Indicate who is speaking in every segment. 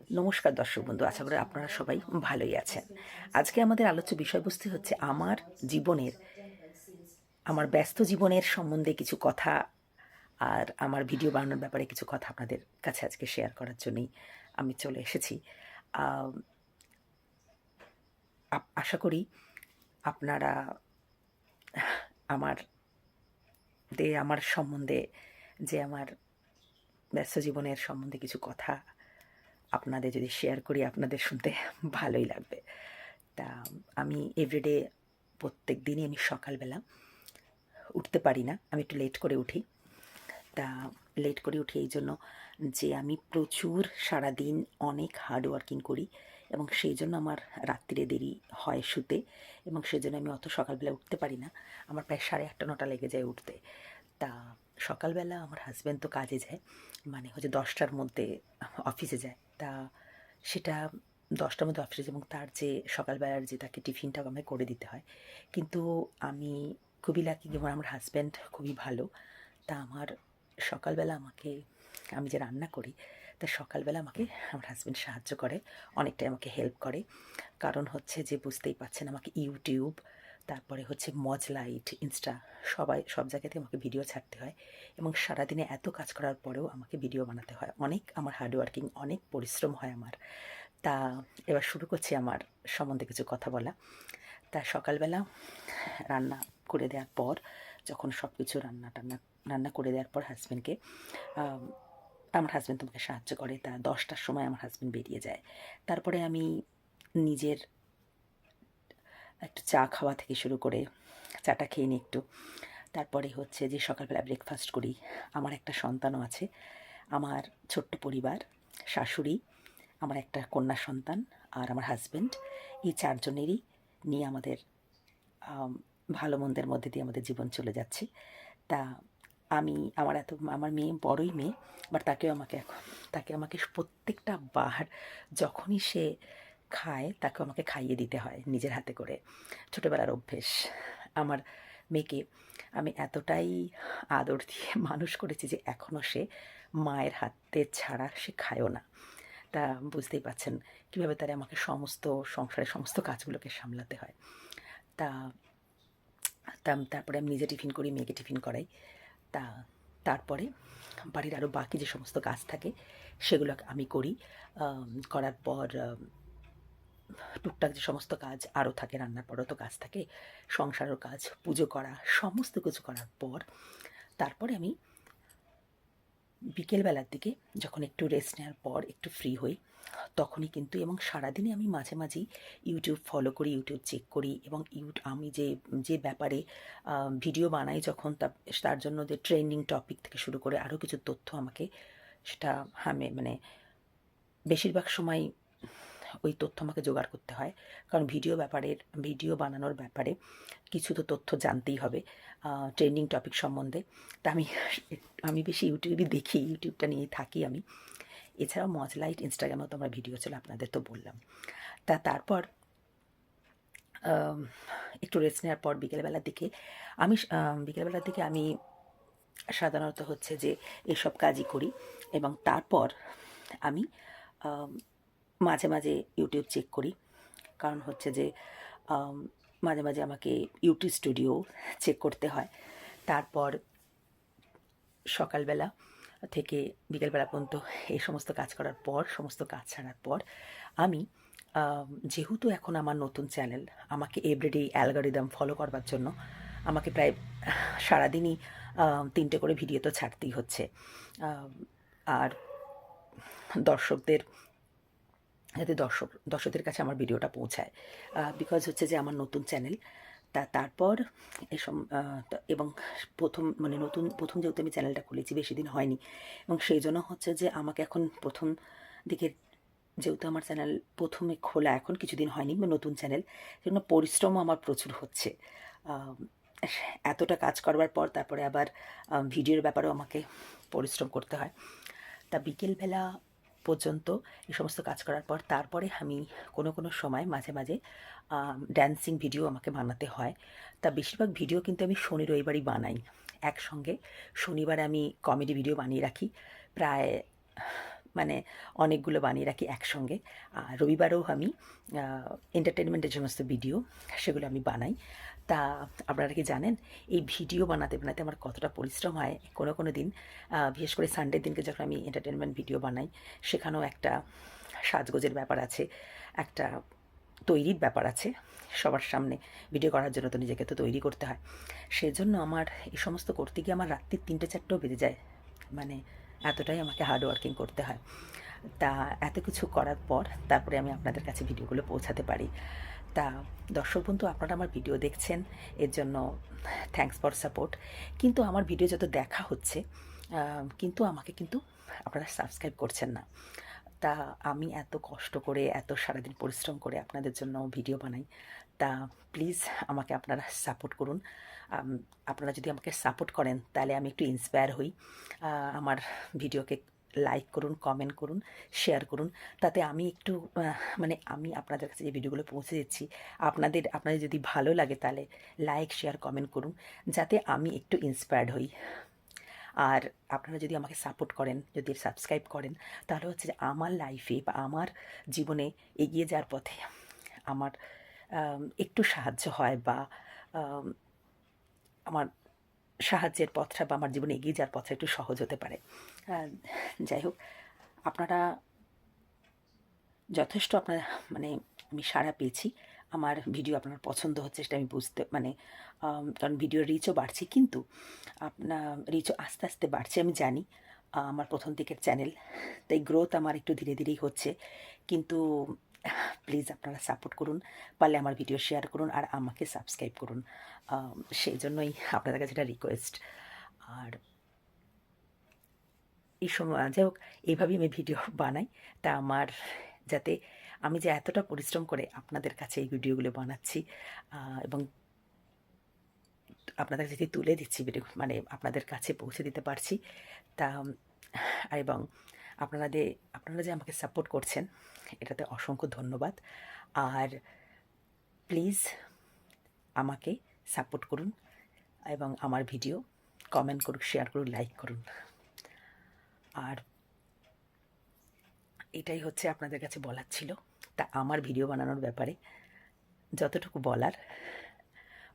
Speaker 1: নমস্কার দর্শক বন্ধু, আশা করি আপনারা সবাই ভালোই আছেন। আজকে আমাদের আলোচ্য বিষয়বস্তু হচ্ছে আমার ব্যস্ত জীবনের সম্বন্ধে কিছু কথা, আর আমার ভিডিও বানানোর ব্যাপারে কিছু কথা আপনাদের কাছে আজকে শেয়ার করার জন্যই আমি চলে এসেছি। আম, আশা করি আপনারা আমার আমার সম্বন্ধে, আমার ব্যস্ত জীবনের সম্বন্ধে কিছু কথা আপনাদের যদি শেয়ার করি, আপনাদের শুনতে ভালোই লাগবে। তা আমি এভরিডে, প্রত্যেক দিনই আমি সকালবেলা উঠতে পারি না, আমি একটু লেট করে উঠি। তা লেট করে উঠি এই জন্য যে আমি প্রচুর সারাদিন অনেক হার্ড ওয়ার্কিং করি, এবং সেই জন্য আমার রাত্রিরে দেরি হয় শুতে, এবং সেই জন্য আমি অত সকালবেলা উঠতে পারি না। আমার প্রায় 8:30-9টা লেগে যায় উঠতে। তা সকালবেলা আমার হাজব্যান্ড তো কাজে যায়, মানে হচ্ছে 10টার মধ্যে অফিসে যায়। তা সেটা 10টার মধ্যে অফিসে যায়, এবং তার যে সকালবেলার যে তাকে টিফিনটাও আমায় করে দিতে হয়। কিন্তু আমি খুবই লাকি, যেমন আমার হাজব্যান্ড খুবই ভালো। তা আমার সকালবেলা আমি যে রান্না করি, তা সকালবেলা আমাকে আমার হাজব্যান্ড সাহায্য করে, অনেকটাই আমাকে হেল্প করে। কারণ হচ্ছে যে, বুঝতেই পারছেন, আমাকে ইউটিউব, তারপরে হচ্ছে মজলাইট, ইনস্টা, সব জায়গাতে আমাকে ভিডিও ছাড়তে হয়, এবং সারাদিনে এত কাজ করার পরেও আমাকে ভিডিও বানাতে হয়। অনেক আমার হার্ডওয়ার্কিং, অনেক পরিশ্রম হয় আমার। তা এবার শুরু করছি আমার সম্বন্ধে কিছু কথা বলা। তা সকালবেলা রান্না করে দেওয়ার পর, যখন সব কিছু রান্না করে দেওয়ার পর হাজব্যান্ডকে, আমার হাজব্যান্ড তোমাকে সাহায্য করে। তা 10টার সময় আমার হাজব্যান্ড বেরিয়ে যায়। তারপরে আমি নিজের একটু চা খাওয়া থেকে শুরু করে চাটা খেয়ে নিই একটু। তারপরে হচ্ছে যে সকালবেলা ব্রেকফাস্ট করি। আমার একটা সন্তানও আছে, আমার ছোট্ট পরিবার, শাশুড়ি, আমার একটা কন্যা সন্তান, আর আমার হাজব্যান্ড, এই চারজনেরই নিয়ে আমাদের ভালো মন্দের মধ্যে দিয়ে আমাদের জীবন চলে যাচ্ছে। তা আমার মেয়ে বড়ই মেয়ে, বাট তাকে আমাকে প্রত্যেকটা বার যখনই সে খায়, তাকে আমাকে খাইয়ে দিতে হয় নিজের হাতে করে। ছোটোবেলার অভ্যেস। আমার মেয়েকে আমি এতটাই আদর দিয়ে মানুষ করেছি যে এখনও সে মায়ের হাতে ছাড়া সে খায়ও না। তা বুঝতেই পারছেন কীভাবে তারা আমাকে সংসারের সমস্ত কাজগুলোকে সামলাতে হয়। তা তারপরে আমি নিজে টিফিন করি, মেয়েকে টিফিন করাই। তা তারপরে বাড়ির আরও বাকি যে সমস্ত কাজ থাকে সেগুলো আমি করি। করার পর টুকটাক যে সমস্ত কাজ আরও থাকে, রান্নার পরও তো কাজ থাকে, সংসারের কাজ, পুজো করা, সমস্ত কিছু করার পর তারপরে আমি বিকেলবেলার দিকে, যখন একটু রেস্ট নেওয়ার পর একটু ফ্রি হই, তখনই কিন্তু, এবং সারাদিনে আমি মাঝে মাঝেই ইউটিউব ফলো করি, ইউটিউব চেক করি, এবং আমি যে যে ব্যাপারে ভিডিও বানাই যখন, তার জন্য যে ট্রেন্ডিং টপিক থেকে শুরু করে আরও কিছু তথ্য আমাকে, সেটা মানে বেশিরভাগ সময় ওই তথ্য আমাকে জোগাড় করতে হয়। কারণ ভিডিও বানানোর ব্যাপারে কিছু তো তথ্য জানতেই হবে, ট্রেন্ডিং টপিক সম্বন্ধে। তা আমি বেশি ইউটিউবই দেখি, ইউটিউবটা নিয়েই থাকি আমি। এছাড়াও মজলাইট, ইনস্টাগ্রামেও তো আমার ভিডিও ছিল, আপনাদের তো বললাম। তারপর একটু রেস্ট নেওয়ার পর বিকেলবেলার দিকে আমি সাধারণত হচ্ছে যে এসব কাজই করি, এবং তারপর আমি মাঝে মাঝে ইউটিউব চেক করি। কারণ হচ্ছে যে মাঝে মাঝে আমাকে ইউটিউব স্টুডিও চেক করতে হয়। তারপর সকালবেলা থেকে বিকেলবেলা পর্যন্ত এই সমস্ত কাজ করার পর, সমস্ত কাজ ছাড়ার পর, আমি যেহেতু এখন আমার নতুন চ্যানেল, আমাকে এভরিডে অ্যালগরিদম ফলো করবার জন্য আমাকে প্রায় সারাদিনই 3টে করে ভিডিও তো ছাড়তেই হচ্ছে। আর দর্শকদের যাতে দর্শকদের কাছে আমার ভিডিওটা পৌঁছায়, বিকজ হচ্ছে যে আমার নতুন চ্যানেল। তারপর এবং প্রথম যেহেতু আমি চ্যানেলটা খুলেছি, বেশি দিন হয়নি, এবং সেই জন্য হচ্ছে যে আমাকে এখন প্রথম দিকে, যেহেতু আমার চ্যানেল প্রথমে খোলা, এখন কিছুদিন হয়নি, নতুন চ্যানেল, সেজন্য পরিশ্রমও আমার প্রচুর হচ্ছে। এতটা কাজ করবার পর তারপরে আবার ভিডিওর ব্যাপারেও আমাকে পরিশ্রম করতে হয়। তা বিকেলবেলা পর্যন্ত এই সমস্ত কাজ করার পর তারপরে আমি কোনো সময় মাঝে মাঝে ড্যান্সিং ভিডিও আমাকে বানাতে হয়। তা বেশিরভাগ ভিডিও কিন্তু আমি শনি রবিবারই বানাই একসঙ্গে। শনিবার আমি কমেডি ভিডিও বানিয়ে রাখি, প্রায় মানে অনেকগুলো বানিয়ে রাখি একসঙ্গে। আর রবিবারেও আমি এন্টারটেনমেন্টের সমস্ত ভিডিও সেগুলো আমি বানাই। তা আপনারা কি জানেন এই ভিডিও বানাতে বানাতে আমার কতটা পরিশ্রম হয়? কোনো কোনো দিন বিশেষ করে সানডের দিনকে যখন আমি এন্টারটেনমেন্ট ভিডিও বানাই, সেখানেও একটা সাজগোজের ব্যাপার আছে, একটা তৈরির ব্যাপার আছে। সবার সামনে ভিডিও করার জন্য তো নিজেকে তো তৈরি করতে হয়। সেজন্য আমার এই সমস্ত করতে গিয়ে আমার রাত্রির ৩টে-৪টেও বেজে যায়। মানে এতটাই আমাকে হার্ড ওয়ার্কিং করতে হয়। তা এত কিছু করার পর তারপরে আমি আপনাদের কাছে ভিডিওগুলো পৌঁছাতে পারি। তা দর্শক বন্ধু, আপনারা আমার ভিডিও দেখছেন, এর জন্য থ্যাঙ্কস ফর সাপোর্ট। কিন্তু আমার ভিডিও যত দেখা হচ্ছে, কিন্তু আমাকে কিন্তু আপনারা সাবস্ক্রাইব করছেন না। তা আমি এত কষ্ট করে, এত সারাদিন পরিশ্রম করে আপনাদের জন্য ভিডিও বানাই। তা প্লিজ আমাকে আপনারা সাপোর্ট করুন। আপনারা যদি আমাকে সাপোর্ট করেন তাহলে আমি একটু ইন্সপায়ার হই। আমার ভিডিওকে লাইক করুন, কমেন্ট করুন, শেয়ার করুন। তাতে আমি একটু মানে আমি আপনাদের কাছে যে ভিডিওগুলো পৌঁছে দিচ্ছি, আপনাদের যদি ভালো লাগে তাহলে লাইক, শেয়ার, কমেন্ট করুন, যাতে আমি একটু ইন্সপায়ার্ড হই। আর আপনারা যদি আমাকে সাপোর্ট করেন, যদি সাবস্ক্রাইব করেন, তাহলে হচ্ছে যে আমার লাইফে বা আমার জীবনে এগিয়ে যাওয়ার পথে আমার একটু সাহায্য হয়, বা আমার সাহায্যের পথটা বা আমার জীবনে এগিয়ে যাওয়ার পথটা একটু সহজ হতে পারে। যাই হোক, আপনারা যথেষ্ট আপনার মানে আমি সাড়া পেয়েছি। আমার ভিডিও আপনার পছন্দ হচ্ছে সেটা আমি বুঝতে মানে কারণ ভিডিওর রিচও বাড়ছে, কিন্তু আপনার রিচও আস্তে আস্তে বাড়ছে আমি জানি। আমার প্রথম দিকের চ্যানেল, তাই গ্রোথ আমার একটু ধীরে ধীরেই হচ্ছে। কিন্তু প্লিজ আপনারা সাপোর্ট করুন, পারলে আমার ভিডিও শেয়ার করুন আর আমাকে সাবস্ক্রাইব করুন। সেই জন্যই আপনাদের কাছে এটা রিকোয়েস্ট। আর এই সময় যাই হোক, এইভাবেই আমি ভিডিও বানাই। তা আমার যাতে আমি যে এতটা পরিশ্রম করে আপনাদের কাছে এই ভিডিওগুলো বানাচ্ছি এবং আপনাদের কাছে তুলে দিচ্ছি ভিডিও, মানে আপনাদের কাছে পৌঁছে দিতে পারছি, তা এবং আপনারা যে আমাকে সাপোর্ট করছেন এটাতে অসংখ্য ধন্যবাদ। আর প্লিজ আমাকে সাপোর্ট করুন এবং আমার ভিডিও কমেন্ট করুন, শেয়ার করুন, লাইক করুন। আর এটাই হচ্ছে আপনাদের কাছে বলার ছিল। তা আমার ভিডিও বানানোর ব্যাপারে যতটুকু বলার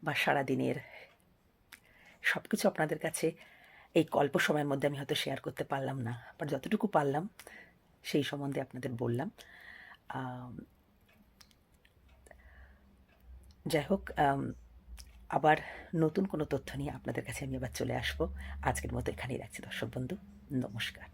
Speaker 1: বা সারাদিনের সব কিছু আপনাদের কাছে এই অল্প সময়ের মধ্যে আমি হয়তো শেয়ার করতে পারলাম না, বাট যতটুকু পারলাম সেই সম্বন্ধে আপনাদের বললাম। যাই হোক, আবার নতুন কোনো তথ্য নিয়ে আপনাদের কাছে আমি আবার চলে আসবো। আজকের মতো এখানেই রাখছি দর্শক বন্ধু, নমস্কার।